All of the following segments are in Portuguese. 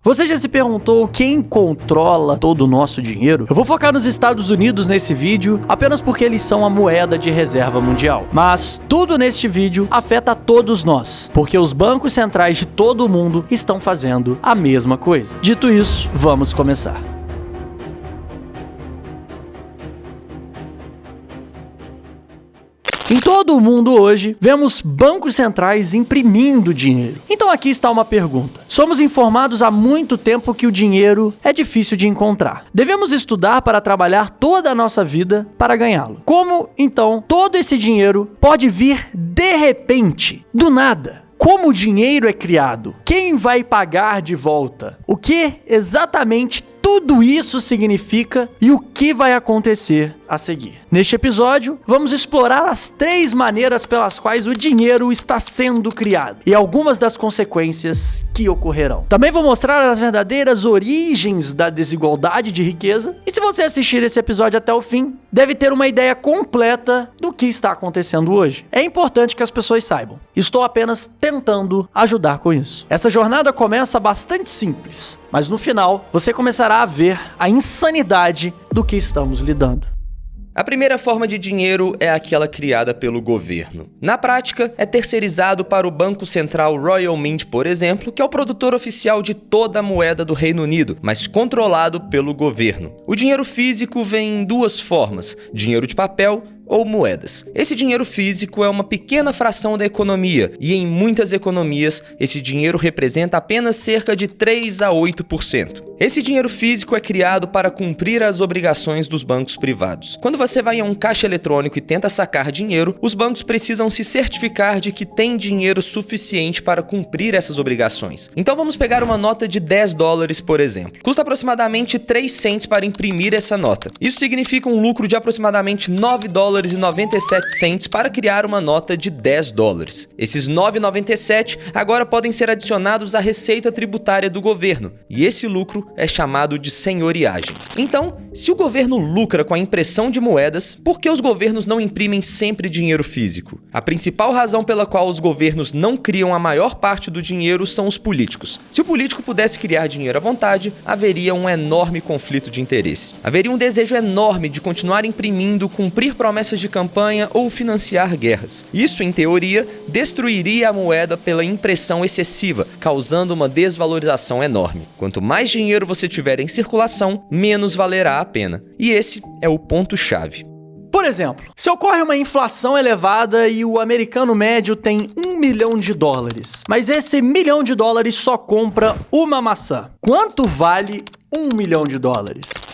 Você já se perguntou quem controla todo o nosso dinheiro? Eu vou focar nos Estados Unidos nesse vídeo, apenas porque eles são a moeda de reserva mundial. Mas tudo neste vídeo afeta a todos nós, porque os bancos centrais de todo o mundo estão fazendo a mesma coisa. Dito isso, vamos começar. Em todo o mundo hoje, vemos bancos centrais imprimindo dinheiro. Então aqui está uma pergunta. Somos informados há muito tempo que o dinheiro é difícil de encontrar. Devemos estudar para trabalhar toda a nossa vida para ganhá-lo. Como, então, todo esse dinheiro pode vir de repente, do nada? Como o dinheiro é criado? Quem vai pagar de volta? O que exatamente tudo isso significa e o que vai acontecer a seguir? Neste episódio, vamos explorar as 3 maneiras pelas quais o dinheiro está sendo criado e algumas das consequências que ocorrerão. Também vou mostrar as verdadeiras origens da desigualdade de riqueza e se você assistir esse episódio até o fim, deve ter uma ideia completa do que está acontecendo hoje. É importante que as pessoas saibam. Estou apenas tentando ajudar com isso. Esta jornada começa bastante simples, mas no final você começará a ver a insanidade do que estamos lidando. A primeira forma de dinheiro é aquela criada pelo governo. Na prática, é terceirizado para o Banco Central Royal Mint, por exemplo, que é o produtor oficial de toda a moeda do Reino Unido, mas controlado pelo governo. O dinheiro físico vem em 2 formas: dinheiro de papel ou moedas. Esse dinheiro físico é uma pequena fração da economia e em muitas economias esse dinheiro representa apenas cerca de 3 a 8%. Esse dinheiro físico é criado para cumprir as obrigações dos bancos privados. Quando você vai a um caixa eletrônico e tenta sacar dinheiro, os bancos precisam se certificar de que tem dinheiro suficiente para cumprir essas obrigações. Então vamos pegar uma nota de $10, por exemplo. Custa aproximadamente 3 cents para imprimir essa nota. Isso significa um lucro de aproximadamente $9,97 para criar uma nota de $10. Esses $9,97 agora podem ser adicionados à receita tributária do governo, e esse lucro é chamado de senhoriagem. Então, se o governo lucra com a impressão de moedas, por que os governos não imprimem sempre dinheiro físico? A principal razão pela qual os governos não criam a maior parte do dinheiro são os políticos. Se o político pudesse criar dinheiro à vontade, haveria um enorme conflito de interesse. Haveria um desejo enorme de continuar imprimindo, cumprir promessas de campanha ou financiar guerras. Isso, em teoria, destruiria a moeda pela impressão excessiva, causando uma desvalorização enorme. Quanto mais dinheiro você tiver em circulação, menos valerá a pena. E esse é o ponto-chave. Por exemplo, se ocorre uma inflação elevada e o americano médio tem $1 milhão, mas esse $1 milhão só compra uma maçã, quanto vale $1 milhão?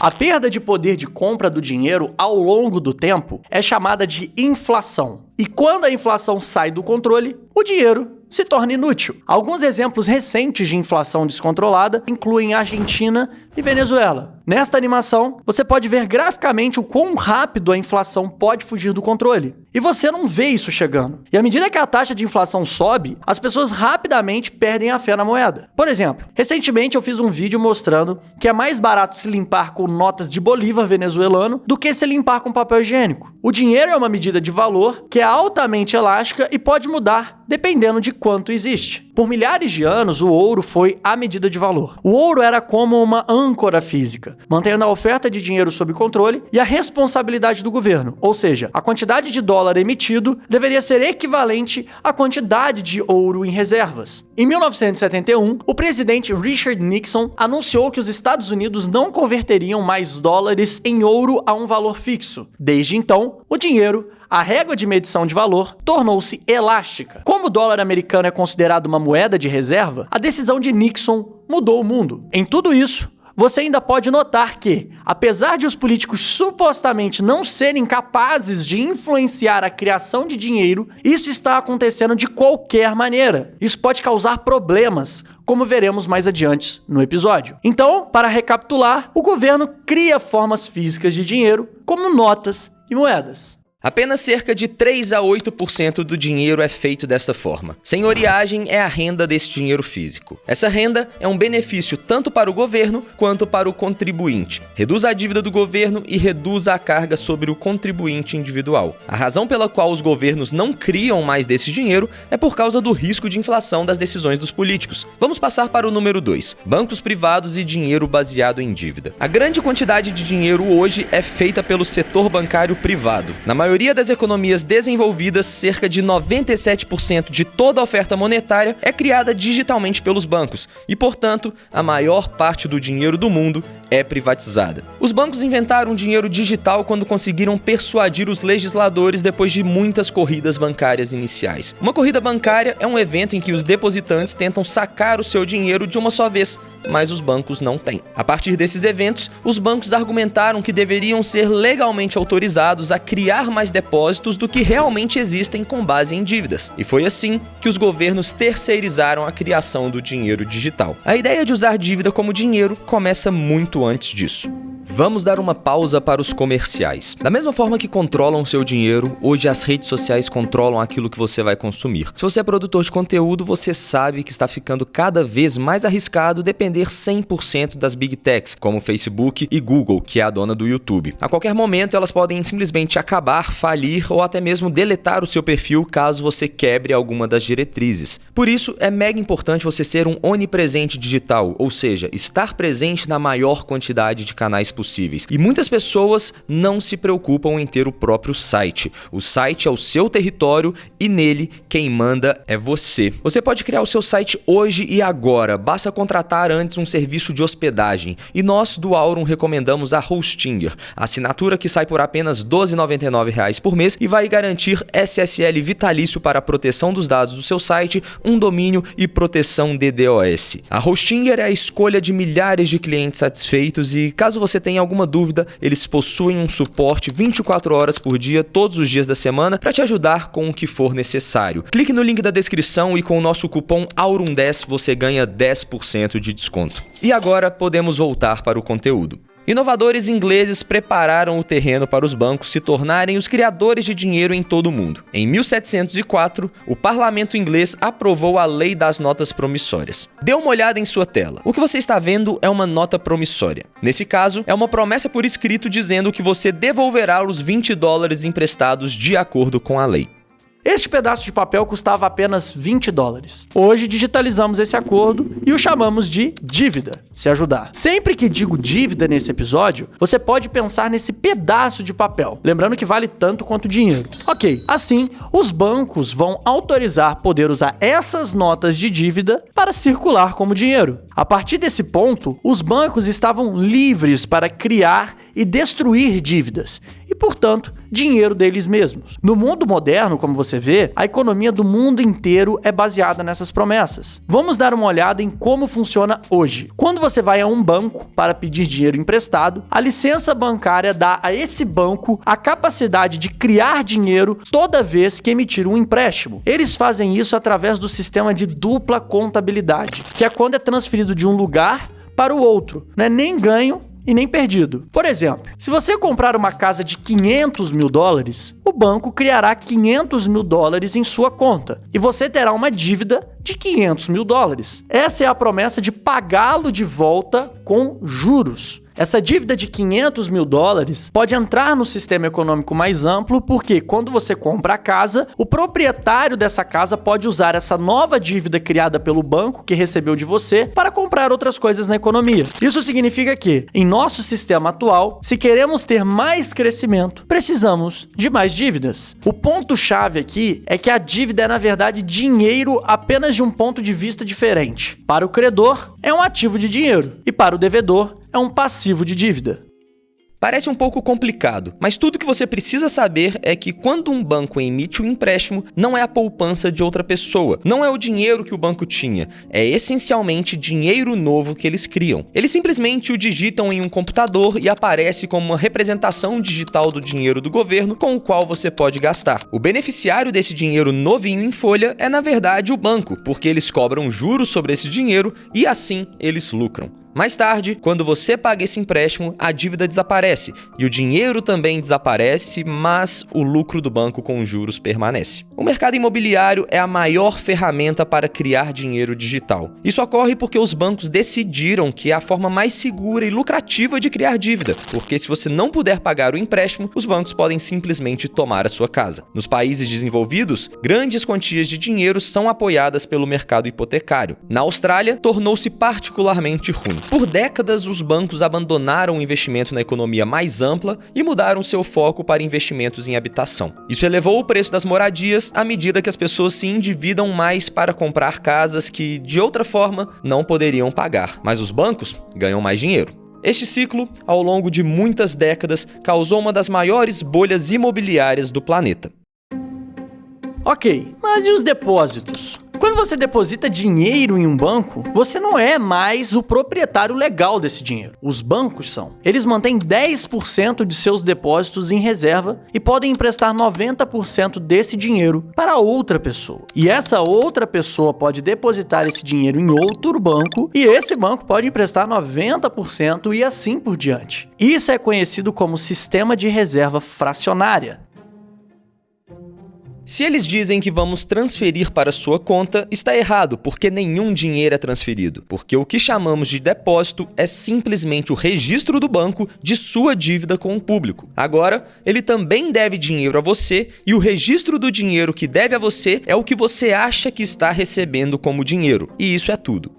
A perda de poder de compra do dinheiro ao longo do tempo é chamada de inflação. E quando a inflação sai do controle, o dinheiro se torna inútil. Alguns exemplos recentes de inflação descontrolada incluem Argentina e Venezuela. Nesta animação, você pode ver graficamente o quão rápido a inflação pode fugir do controle. E você não vê isso chegando. E à medida que a taxa de inflação sobe, as pessoas rapidamente perdem a fé na moeda. Por exemplo, recentemente eu fiz um vídeo mostrando que é mais barato se limpar com notas de bolívar venezuelano do que se limpar com papel higiênico. O dinheiro é uma medida de valor que é altamente elástica e pode mudar dependendo de quanto existe. Por milhares de anos, o ouro foi a medida de valor. O ouro era como uma âncora física, mantendo a oferta de dinheiro sob controle e a responsabilidade do governo, ou seja, a quantidade de dólar emitido deveria ser equivalente à quantidade de ouro em reservas. Em 1971, o presidente Richard Nixon anunciou que os Estados Unidos não converteriam mais dólares em ouro a um valor fixo. Desde então, o dinheiro, a régua de medição de valor, tornou-se elástica. Como o dólar americano é considerado uma moeda de reserva, a decisão de Nixon mudou o mundo. Em tudo isso, você ainda pode notar que, apesar de os políticos supostamente não serem capazes de influenciar a criação de dinheiro, isso está acontecendo de qualquer maneira. Isso pode causar problemas, como veremos mais adiante no episódio. Então, para recapitular, o governo cria formas físicas de dinheiro, como notas e moedas. Apenas cerca de 3 a 8% do dinheiro é feito dessa forma. Senhoriagem é a renda desse dinheiro físico. Essa renda é um benefício tanto para o governo quanto para o contribuinte. Reduz a dívida do governo e reduz a carga sobre o contribuinte individual. A razão pela qual os governos não criam mais desse dinheiro é por causa do risco de inflação das decisões dos políticos. Vamos passar para o número 2, bancos privados e dinheiro baseado em dívida. A grande quantidade de dinheiro hoje é feita pelo setor bancário privado. Na maioria das economias desenvolvidas, cerca de 97% de toda a oferta monetária é criada digitalmente pelos bancos e, portanto, a maior parte do dinheiro do mundo é privatizada. Os bancos inventaram o dinheiro digital quando conseguiram persuadir os legisladores depois de muitas corridas bancárias iniciais. Uma corrida bancária é um evento em que os depositantes tentam sacar o seu dinheiro de uma só vez, mas os bancos não têm. A partir desses eventos, os bancos argumentaram que deveriam ser legalmente autorizados a criar mais depósitos do que realmente existem com base em dívidas. E foi assim que os governos terceirizaram a criação do dinheiro digital. A ideia de usar dívida como dinheiro começa muito antes disso. Vamos dar uma pausa para os comerciais. Da mesma forma que controlam o seu dinheiro, hoje as redes sociais controlam aquilo que você vai consumir. Se você é produtor de conteúdo, você sabe que está ficando cada vez mais arriscado depender 100% das Big Techs, como Facebook e Google, que é a dona do YouTube. A qualquer momento, elas podem simplesmente acabar, falir ou até mesmo deletar o seu perfil caso você quebre alguma das diretrizes. Por isso, é mega importante você ser um onipresente digital, ou seja, estar presente na maior quantidade de canais possíveis. E muitas pessoas não se preocupam em ter o próprio site. O site é o seu território e nele quem manda é você. Você pode criar o seu site hoje e agora. Basta contratar antes um serviço de hospedagem. E nós do Aurum recomendamos a Hostinger, a assinatura que sai por apenas R$ 12,99 por mês e vai garantir SSL vitalício para a proteção dos dados do seu site, um domínio e proteção DDoS. A Hostinger é a escolha de milhares de clientes satisfeitos e caso você tem alguma dúvida, eles possuem um suporte 24 horas por dia, todos os dias da semana, para te ajudar com o que for necessário. Clique no link da descrição e com o nosso cupom AURUM10 você ganha 10% de desconto. E agora podemos voltar para o conteúdo. Inovadores ingleses prepararam o terreno para os bancos se tornarem os criadores de dinheiro em todo o mundo. Em 1704, o parlamento inglês aprovou a Lei das Notas Promissórias. Dê uma olhada em sua tela. O que você está vendo é uma nota promissória. Nesse caso, é uma promessa por escrito dizendo que você devolverá os $20 emprestados de acordo com a lei. Este pedaço de papel custava apenas $20. Hoje digitalizamos esse acordo e o chamamos de dívida, se ajudar. Sempre que digo dívida nesse episódio, você pode pensar nesse pedaço de papel, lembrando que vale tanto quanto dinheiro. Ok, assim, os bancos vão autorizar poder usar essas notas de dívida para circular como dinheiro. A partir desse ponto, os bancos estavam livres para criar e destruir dívidas e, portanto, dinheiro deles mesmos. No mundo moderno, como você vê, a economia do mundo inteiro é baseada nessas promessas. Vamos dar uma olhada em como funciona hoje. Quando você vai a um banco para pedir dinheiro emprestado, a licença bancária dá a esse banco a capacidade de criar dinheiro toda vez que emitir um empréstimo. Eles fazem isso através do sistema de dupla contabilidade, que é quando é transferido de um lugar para o outro. Não é nem ganho e nem perdido. Por exemplo, se você comprar uma casa de $500 mil, o banco criará $500 mil em sua conta e você terá uma dívida de $500 mil. Essa é a promessa de pagá-lo de volta com juros. Essa dívida de $500 mil pode entrar no sistema econômico mais amplo porque quando você compra a casa, o proprietário dessa casa pode usar essa nova dívida criada pelo banco que recebeu de você para comprar outras coisas na economia. Isso significa que, em nosso sistema atual, se queremos ter mais crescimento, precisamos de mais dívidas. O ponto-chave aqui é que a dívida é, na verdade, dinheiro apenas de um ponto de vista diferente. Para o credor, é um ativo de dinheiro e para o devedor, é um passivo de dívida. Parece um pouco complicado, mas tudo que você precisa saber é que quando um banco emite um empréstimo, não é a poupança de outra pessoa, não é o dinheiro que o banco tinha, é essencialmente dinheiro novo que eles criam. Eles simplesmente o digitam em um computador e aparece como uma representação digital do dinheiro do governo com o qual você pode gastar. O beneficiário desse dinheiro novinho em folha é, na verdade, o banco, porque eles cobram juros sobre esse dinheiro e assim eles lucram. Mais tarde, quando você paga esse empréstimo, a dívida desaparece e o dinheiro também desaparece, mas o lucro do banco com juros permanece. O mercado imobiliário é a maior ferramenta para criar dinheiro digital. Isso ocorre porque os bancos decidiram que é a forma mais segura e lucrativa de criar dívida, porque se você não puder pagar o empréstimo, os bancos podem simplesmente tomar a sua casa. Nos países desenvolvidos, grandes quantias de dinheiro são apoiadas pelo mercado hipotecário. Na Austrália, tornou-se particularmente ruim. Por décadas, os bancos abandonaram o investimento na economia mais ampla e mudaram seu foco para investimentos em habitação. Isso elevou o preço das moradias à medida que as pessoas se endividam mais para comprar casas que, de outra forma, não poderiam pagar. Mas os bancos ganham mais dinheiro. Este ciclo, ao longo de muitas décadas, causou uma das maiores bolhas imobiliárias do planeta. Ok, mas e os depósitos? Quando você deposita dinheiro em um banco, você não é mais o proprietário legal desse dinheiro. Os bancos são. Eles mantêm 10% de seus depósitos em reserva e podem emprestar 90% desse dinheiro para outra pessoa. E essa outra pessoa pode depositar esse dinheiro em outro banco e esse banco pode emprestar 90% e assim por diante. Isso é conhecido como sistema de reserva fracionária. Se eles dizem que vamos transferir para sua conta, está errado, porque nenhum dinheiro é transferido. Porque o que chamamos de depósito é simplesmente o registro do banco de sua dívida com o público. Agora, ele também deve dinheiro a você e o registro do dinheiro que deve a você é o que você acha que está recebendo como dinheiro. E isso é tudo.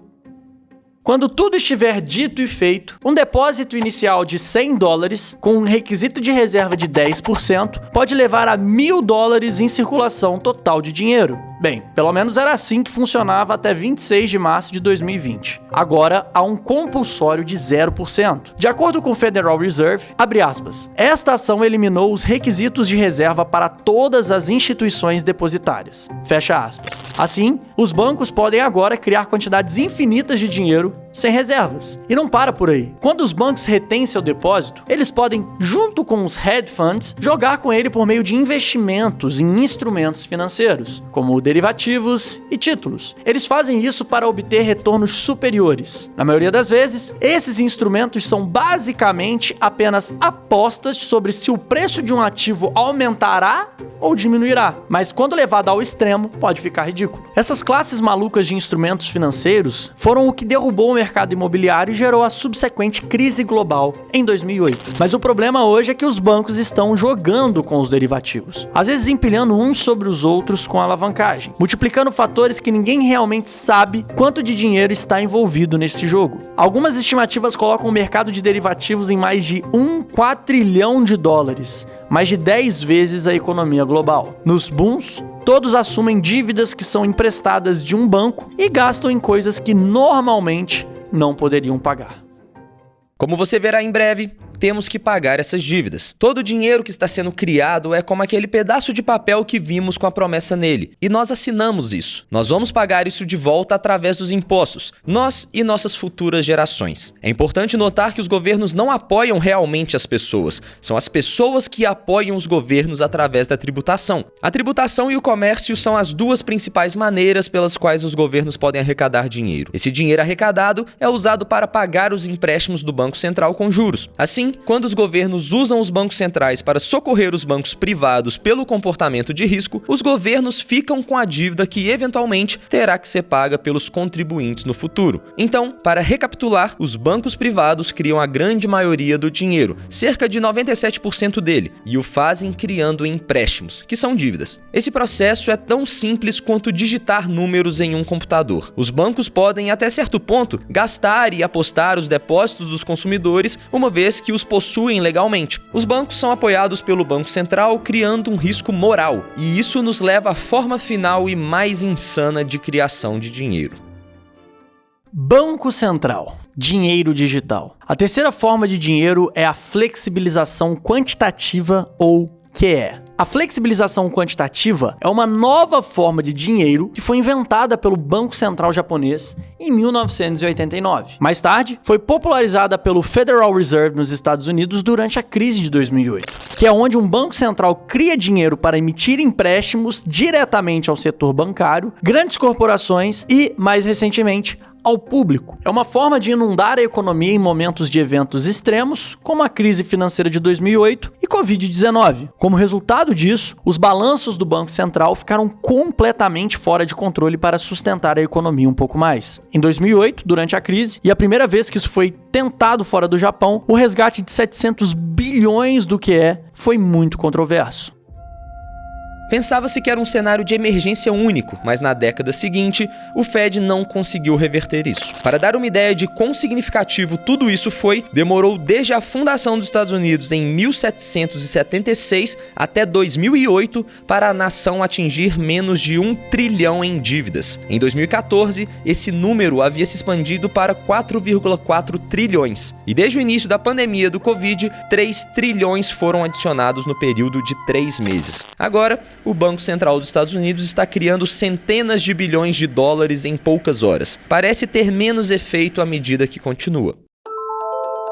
Quando tudo estiver dito e feito, um depósito inicial de $100 com um requisito de reserva de 10% pode levar a $1.000 em circulação total de dinheiro. Bem, pelo menos era assim que funcionava até 26 de março de 2020. Agora, há um compulsório de 0%. De acordo com o Federal Reserve, abre aspas, esta ação eliminou os requisitos de reserva para todas as instituições depositárias. Fecha aspas. Assim, os bancos podem agora criar quantidades infinitas de dinheiro sem reservas. E não para por aí. Quando os bancos retêm seu depósito, eles podem, junto com os hedge funds, jogar com ele por meio de investimentos em instrumentos financeiros, como derivativos e títulos. Eles fazem isso para obter retornos superiores. Na maioria das vezes, esses instrumentos são basicamente apenas apostas sobre se o preço de um ativo aumentará ou diminuirá. Mas quando levado ao extremo, pode ficar ridículo. Essas classes malucas de instrumentos financeiros foram o que derrubou o mercado imobiliário e gerou a subsequente crise global em 2008. Mas o problema hoje é que os bancos estão jogando com os derivativos, às vezes empilhando uns sobre os outros com alavancagem, multiplicando fatores que ninguém realmente sabe quanto de dinheiro está envolvido nesse jogo. Algumas estimativas colocam o mercado de derivativos em mais de $1 quatrilhão, mais de 10 vezes a economia global. Nos booms, todos assumem dívidas que são emprestadas de um banco e gastam em coisas que normalmente não poderiam pagar. Como você verá em breve, temos que pagar essas dívidas. Todo o dinheiro que está sendo criado é como aquele pedaço de papel que vimos com a promessa nele. E nós assinamos isso. Nós vamos pagar isso de volta através dos impostos, nós e nossas futuras gerações. É importante notar que os governos não apoiam realmente as pessoas. São as pessoas que apoiam os governos através da tributação. A tributação e o comércio são as duas principais maneiras pelas quais os governos podem arrecadar dinheiro. Esse dinheiro arrecadado é usado para pagar os empréstimos do Banco Central com juros. Assim, quando os governos usam os bancos centrais para socorrer os bancos privados pelo comportamento de risco, os governos ficam com a dívida que eventualmente terá que ser paga pelos contribuintes no futuro. Então, para recapitular, os bancos privados criam a grande maioria do dinheiro, cerca de 97% dele, e o fazem criando empréstimos, que são dívidas. Esse processo é tão simples quanto digitar números em um computador. Os bancos podem, até certo ponto, gastar e apostar os depósitos dos consumidores, uma vez que os possuem legalmente. Os bancos são apoiados pelo Banco Central, criando um risco moral, e isso nos leva à forma final e mais insana de criação de dinheiro. Banco Central. Dinheiro digital. A terceira forma de dinheiro é a flexibilização quantitativa ou QE. A flexibilização quantitativa é uma nova forma de dinheiro que foi inventada pelo Banco Central japonês em 1989. Mais tarde, foi popularizada pelo Federal Reserve nos Estados Unidos durante a crise de 2008, que é onde um banco central cria dinheiro para emitir empréstimos diretamente ao setor bancário, grandes corporações e, mais recentemente, ao público. É uma forma de inundar a economia em momentos de eventos extremos, como a crise financeira de 2008 e Covid-19. Como resultado disso, os balanços do Banco Central ficaram completamente fora de controle para sustentar a economia um pouco mais. Em 2008, durante a crise, e a primeira vez que isso foi tentado fora do Japão, o resgate de 700 bilhões do QE foi muito controverso. Pensava-se que era um cenário de emergência único, mas na década seguinte, o Fed não conseguiu reverter isso. Para dar uma ideia de quão significativo tudo isso foi, demorou desde a fundação dos Estados Unidos em 1776 até 2008 para a nação atingir menos de 1 trilhão em dívidas. Em 2014, esse número havia se expandido para 4,4 trilhões. E desde o início da pandemia do Covid, 3 trilhões foram adicionados no período de 3 meses. Agora, o Banco Central dos Estados Unidos está criando centenas de bilhões de dólares em poucas horas. Parece ter menos efeito à medida que continua.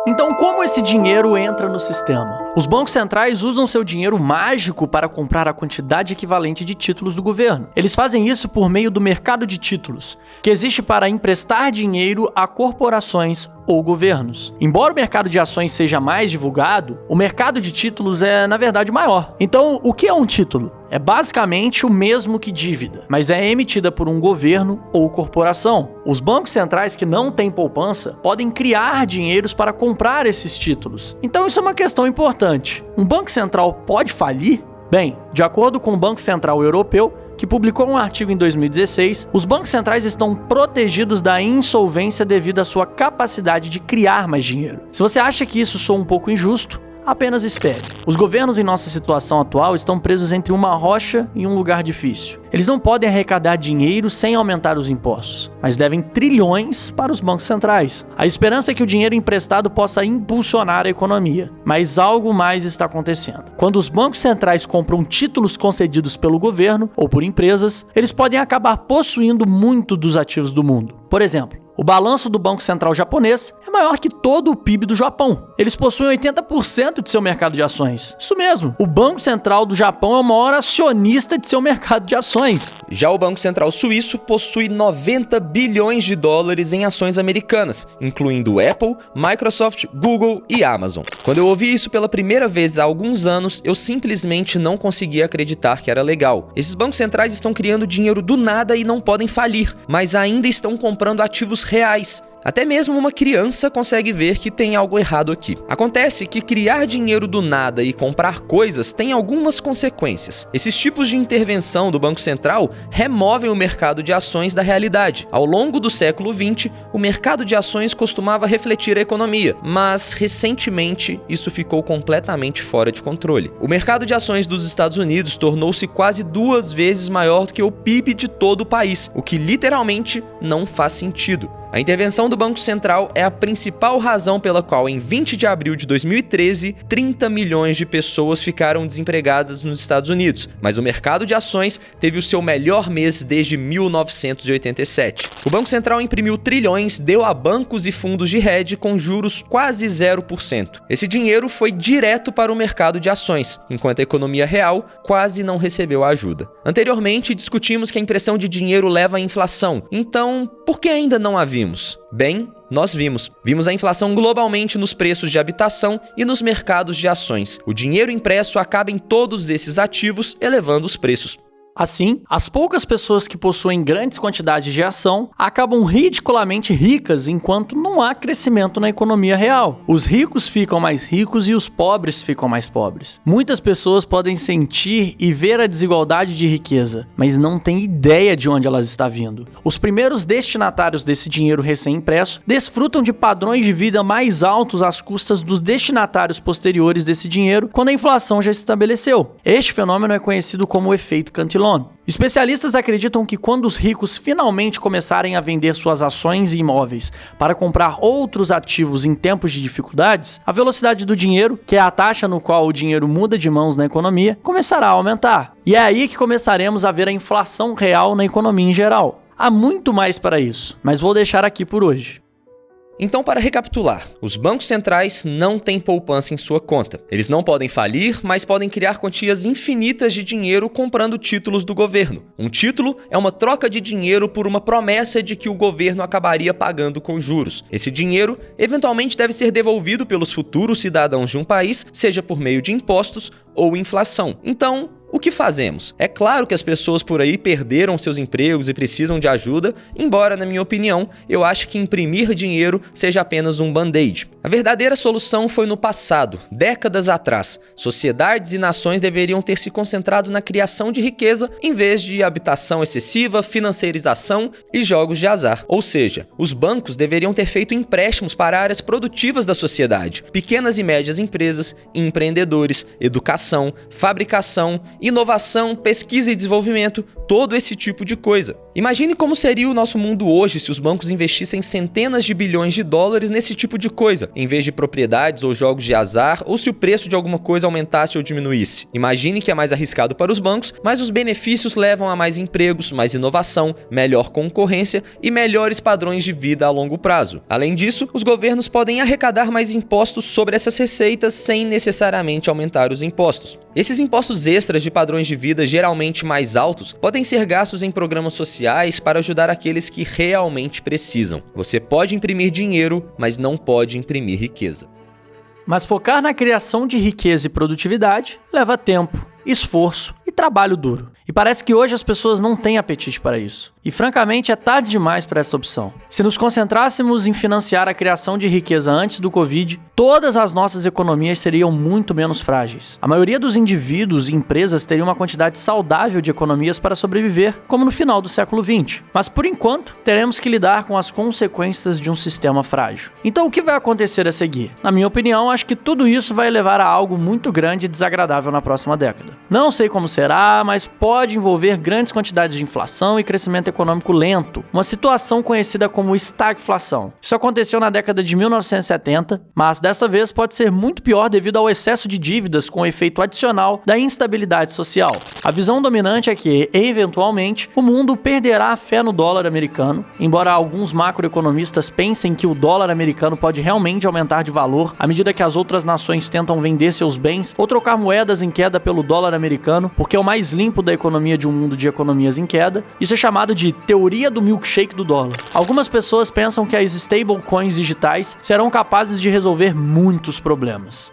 Então, como esse dinheiro entra no sistema? Os bancos centrais usam seu dinheiro mágico para comprar a quantidade equivalente de títulos do governo. Eles fazem isso por meio do mercado de títulos, que existe para emprestar dinheiro a corporações ou governos. Embora o mercado de ações seja mais divulgado, o mercado de títulos é, na verdade, maior. Então, o que é um título? É basicamente o mesmo que dívida, mas é emitida por um governo ou corporação. Os bancos centrais que não têm poupança podem criar dinheiros para comprar esses títulos. Então isso é uma questão importante. Um banco central pode falir? Bem, de acordo com o Banco Central Europeu, que publicou um artigo em 2016, os bancos centrais estão protegidos da insolvência devido à sua capacidade de criar mais dinheiro. Se você acha que isso soa um pouco injusto, apenas espere. Os governos em nossa situação atual estão presos entre uma rocha e um lugar difícil. Eles não podem arrecadar dinheiro sem aumentar os impostos, mas devem trilhões para os bancos centrais. A esperança é que o dinheiro emprestado possa impulsionar a economia, mas algo mais está acontecendo. Quando os bancos centrais compram títulos concedidos pelo governo ou por empresas, eles podem acabar possuindo muito dos ativos do mundo. Por exemplo, o balanço do Banco Central japonês é maior que todo o PIB do Japão. Eles possuem 80% de seu mercado de ações. Isso mesmo, o Banco Central do Japão é o maior acionista de seu mercado de ações. Já o Banco Central Suíço possui 90 bilhões de dólares em ações americanas, incluindo Apple, Microsoft, Google e Amazon. Quando eu ouvi isso pela primeira vez há alguns anos, eu simplesmente não conseguia acreditar que era legal. Esses bancos centrais estão criando dinheiro do nada e não podem falir, mas ainda estão comprando ativos reais. Até mesmo uma criança consegue ver que tem algo errado aqui. Acontece que criar dinheiro do nada e comprar coisas tem algumas consequências. Esses tipos de intervenção do Banco Central removem o mercado de ações da realidade. Ao longo do século XX, o mercado de ações costumava refletir a economia, mas recentemente isso ficou completamente fora de controle. O mercado de ações dos Estados Unidos tornou-se quase 2 vezes maior do que o PIB de todo o país, o que literalmente não faz sentido. A intervenção do Banco Central é a principal razão pela qual, em 20 de abril de 2013, 30 milhões de pessoas ficaram desempregadas nos Estados Unidos, mas o mercado de ações teve o seu melhor mês desde 1987. O Banco Central imprimiu trilhões, deu a bancos e fundos de hedge com juros quase 0%. Esse dinheiro foi direto para o mercado de ações, enquanto a economia real quase não recebeu a ajuda. Anteriormente, discutimos que a impressão de dinheiro leva à inflação, então por que ainda não a vimos? Bem, nós vimos. Vimos a inflação globalmente nos preços de habitação e nos mercados de ações. O dinheiro impresso acaba em todos esses ativos, elevando os preços. Assim, as poucas pessoas que possuem grandes quantidades de ação acabam ridiculamente ricas enquanto não há crescimento na economia real. Os ricos ficam mais ricos e os pobres ficam mais pobres. Muitas pessoas podem sentir e ver a desigualdade de riqueza, mas não têm ideia de onde ela está vindo. Os primeiros destinatários desse dinheiro recém-impresso desfrutam de padrões de vida mais altos às custas dos destinatários posteriores desse dinheiro quando a inflação já se estabeleceu. Este fenômeno é conhecido como o efeito Cantillon. Especialistas acreditam que quando os ricos finalmente começarem a vender suas ações e imóveis para comprar outros ativos em tempos de dificuldades, a velocidade do dinheiro, que é a taxa no qual o dinheiro muda de mãos na economia, começará a aumentar. E é aí que começaremos a ver a inflação real na economia em geral. Há muito mais para isso, mas vou deixar aqui por hoje. Então, para recapitular, os bancos centrais não têm poupança em sua conta. Eles não podem falir, mas podem criar quantias infinitas de dinheiro comprando títulos do governo. Um título é uma troca de dinheiro por uma promessa de que o governo acabaria pagando com juros. Esse dinheiro, eventualmente, deve ser devolvido pelos futuros cidadãos de um país, seja por meio de impostos ou inflação. Então, o que fazemos? É claro que as pessoas por aí perderam seus empregos e precisam de ajuda, embora, na minha opinião, eu acho que imprimir dinheiro seja apenas um band-aid. A verdadeira solução foi no passado, décadas atrás. Sociedades e nações deveriam ter se concentrado na criação de riqueza em vez de habitação excessiva, financiarização e jogos de azar. Ou seja, os bancos deveriam ter feito empréstimos para áreas produtivas da sociedade, pequenas e médias empresas, empreendedores, educação, fabricação, inovação, pesquisa e desenvolvimento, todo esse tipo de coisa. Imagine como seria o nosso mundo hoje se os bancos investissem centenas de bilhões de dólares nesse tipo de coisa, em vez de propriedades ou jogos de azar, ou se o preço de alguma coisa aumentasse ou diminuísse. Imagine que é mais arriscado para os bancos, mas os benefícios levam a mais empregos, mais inovação, melhor concorrência e melhores padrões de vida a longo prazo. Além disso, os governos podem arrecadar mais impostos sobre essas receitas sem necessariamente aumentar os impostos. Esses impostos extras de padrões de vida geralmente mais altos podem ser gastos em programas sociais para ajudar aqueles que realmente precisam. Você pode imprimir dinheiro, mas não pode imprimir riqueza. Mas focar na criação de riqueza e produtividade leva tempo, esforço e trabalho duro. E parece que hoje as pessoas não têm apetite para isso. E francamente é tarde demais para essa opção. Se nos concentrássemos em financiar a criação de riqueza antes do Covid, todas as nossas economias seriam muito menos frágeis. A maioria dos indivíduos e empresas teria uma quantidade saudável de economias para sobreviver, como no final do século XX. Mas por enquanto, teremos que lidar com as consequências de um sistema frágil. Então o que vai acontecer a seguir? Na minha opinião, acho que tudo isso vai levar a algo muito grande e desagradável na próxima década. Não sei como será, mas pode envolver grandes quantidades de inflação e crescimento econômico lento, uma situação conhecida como estagflação. Isso aconteceu na década de 1970, mas dessa vez pode ser muito pior devido ao excesso de dívidas com o efeito adicional da instabilidade social. A visão dominante é que, eventualmente, o mundo perderá a fé no dólar americano, embora alguns macroeconomistas pensem que o dólar americano pode realmente aumentar de valor à medida que as outras nações tentam vender seus bens ou trocar moedas em queda pelo dólar americano, porque é o mais limpo da economia de um mundo de economias em queda. Isso é chamado de teoria do milkshake do dólar. Algumas pessoas pensam que as stablecoins digitais serão capazes de resolver muitos problemas.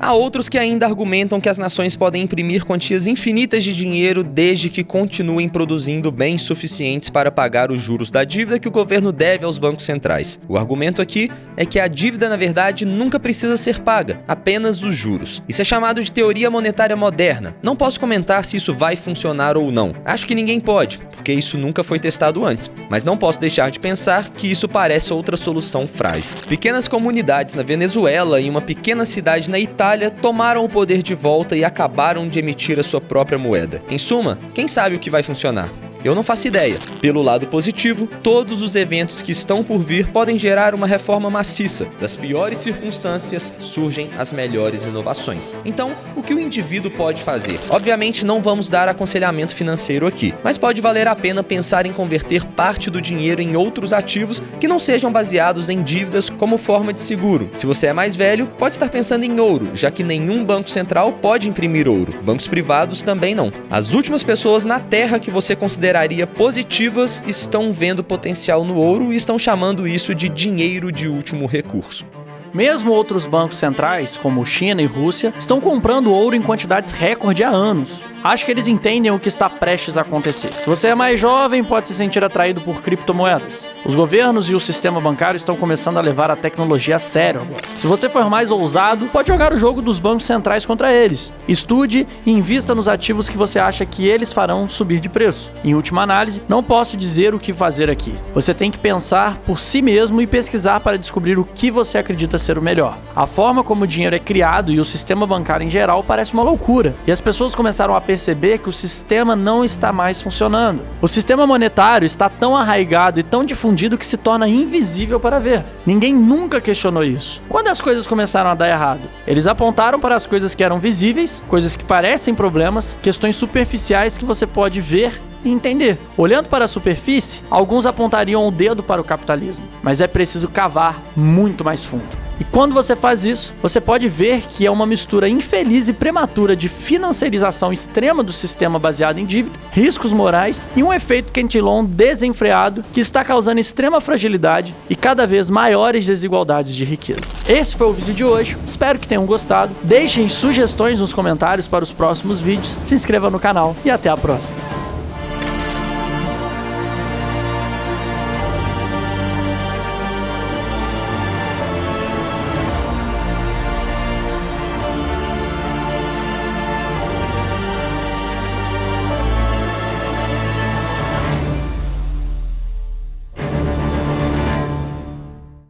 Há outros que ainda argumentam que as nações podem imprimir quantias infinitas de dinheiro desde que continuem produzindo bens suficientes para pagar os juros da dívida que o governo deve aos bancos centrais. O argumento aqui é que a dívida, na verdade, nunca precisa ser paga, apenas os juros. Isso é chamado de teoria monetária moderna. Não posso comentar se isso vai funcionar ou não. Acho que ninguém pode, porque isso nunca foi testado antes. Mas não posso deixar de pensar que isso parece outra solução frágil. Pequenas comunidades na Venezuela e uma pequena cidade na Itália tomaram o poder de volta e acabaram de emitir a sua própria moeda. Em suma, quem sabe o que vai funcionar? Eu não faço ideia. Pelo lado positivo, todos os eventos que estão por vir podem gerar uma reforma maciça. Das piores circunstâncias surgem as melhores inovações. Então, o que o indivíduo pode fazer? Obviamente não vamos dar aconselhamento financeiro aqui, mas pode valer a pena pensar em converter parte do dinheiro em outros ativos que não sejam baseados em dívidas como forma de seguro. Se você é mais velho, pode estar pensando em ouro, já que nenhum banco central pode imprimir ouro. Bancos privados também não. As últimas pessoas na Terra que você consideraria positivas estão vendo potencial no ouro e estão chamando isso de dinheiro de último recurso. Mesmo outros bancos centrais, como China e Rússia, estão comprando ouro em quantidades recorde há anos. Acho que eles entendem o que está prestes a acontecer. Se você é mais jovem, pode se sentir atraído por criptomoedas. Os governos e o sistema bancário estão começando a levar a tecnologia a sério agora. Se você for mais ousado, pode jogar o jogo dos bancos centrais contra eles. Estude e invista nos ativos que você acha que eles farão subir de preço. Em última análise, não posso dizer o que fazer aqui. Você tem que pensar por si mesmo e pesquisar para descobrir o que você acredita ser o melhor. A forma como o dinheiro é criado e o sistema bancário em geral parece uma loucura. E as pessoas começaram a perceber que o sistema não está mais funcionando. O sistema monetário está tão arraigado e tão difundido que se torna invisível para ver. Ninguém nunca questionou isso. Quando as coisas começaram a dar errado, eles apontaram para as coisas que eram visíveis, coisas que parecem problemas, questões superficiais que você pode ver e entender. Olhando para a superfície, alguns apontariam o dedo para o capitalismo, mas é preciso cavar muito mais fundo. E quando você faz isso, você pode ver que é uma mistura infeliz e prematura de financiarização extrema do sistema baseado em dívida, riscos morais e um efeito Cantillon desenfreado que está causando extrema fragilidade e cada vez maiores desigualdades de riqueza. Esse foi o vídeo de hoje, espero que tenham gostado. Deixem sugestões nos comentários para os próximos vídeos, se inscreva no canal e até a próxima.